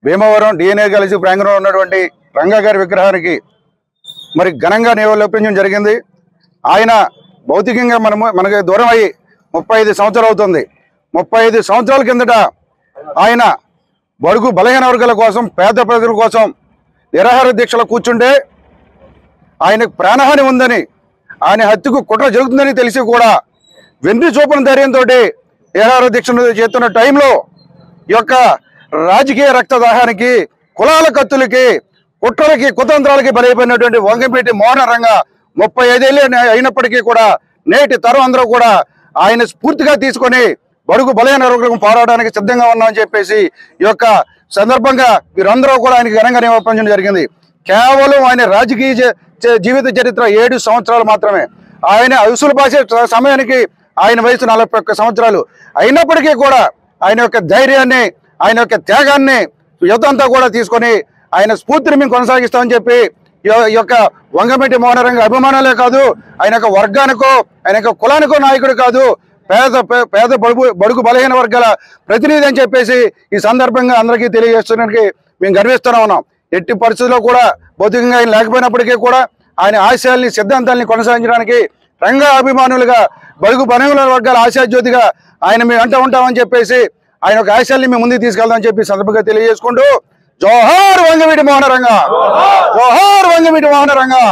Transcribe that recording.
Bhimavaram DNA కలిసి ప్రాంగణంలో ఉన్నటువంటి రంగా గారి విగ్రహానికి మరి ఘనంగా నివాళులర్పించడం జరిగింది. ఆయన భౌతికంగా మనకి దూరం అయ్యి 35 సంవత్సరాలు అవుతుంది. 35 సంవత్సరాల కిందట ఆయన బడుగు బలహీన వర్గాల కోసం, పేద ప్రజల కోసం నిరాహార దీక్షలో కూర్చుంటే ఆయనకు ప్రాణహాని ఉందని, ఆయన హత్యకు కుట్ర జరుగుతుందని తెలిసి కూడా వెన్ను చూపుల ధైర్యంతో నిరాహార దీక్షను చేస్తున్న టైంలో ఈ యొక్క రాజకీయ రక్తదాహానికి, కులాల కత్తులకి, కుట్రలకి, కుతంత్రాలకి బలైపోయినటువంటి వంగవీటి మోహన రంగా 35 ఏళ్ళు అయినప్పటికీ కూడా నేటి తరం అందరూ కూడా ఆయన స్ఫూర్తిగా తీసుకొని బడుగు బలహీన వర్గాలకు పోరాడడానికి సిద్ధంగా ఉన్నామని చెప్పేసి ఈ యొక్క సందర్భంగా వీరందరూ కూడా ఆయనకి ఘనంగా నివాళులర్పించడం జరిగింది. కేవలం ఆయన రాజకీయ జీవిత చరిత్ర 7 సంవత్సరాలు మాత్రమే. ఆయన అసలు భాష సమయానికి ఆయన వయసు 41 సంవత్సరాలు అయినప్పటికీ కూడా ఆయన యొక్క ధైర్యాన్ని, ఆయన యొక్క త్యాగాన్ని యువత అంతా కూడా తీసుకొని ఆయన స్ఫూర్తిని మేము కొనసాగిస్తామని చెప్పి ఈ యొక్క వంగవీటి మోహన రంగ అభిమానాలే కాదు, ఆయన యొక్క వర్గానికో, ఆయన యొక్క కులానికో నాయకుడు కాదు, పేద బడుగు బలహీన వర్గాల ప్రతినిధి అని చెప్పేసి ఈ సందర్భంగా అందరికీ తెలియజేస్తున్నానికి మేము గర్విస్తూనే ఉన్నాం. ఎట్టి పరిస్థితుల్లో కూడా భౌతికంగా ఆయన లేకపోయినప్పటికీ కూడా ఆయన ఆశయాల్ని, సిద్ధాంతాలని కొనసాగించడానికి రంగా అభిమానులుగా, బడుగు బలహీన వర్గాల ఆశాజ్యోతిగా ఆయన మేము వెంట ఉంటామని చెప్పేసి ఆయన యొక్క ఆశయాల్ని మేము ముందుకు తీసుకెళ్దామని చెప్పి సందర్భంగా తెలియజేసుకుంటూ జోహార్ వంగవీటి మోహన రంగా, జోహార్ వంగవీటి మోహన రంగా.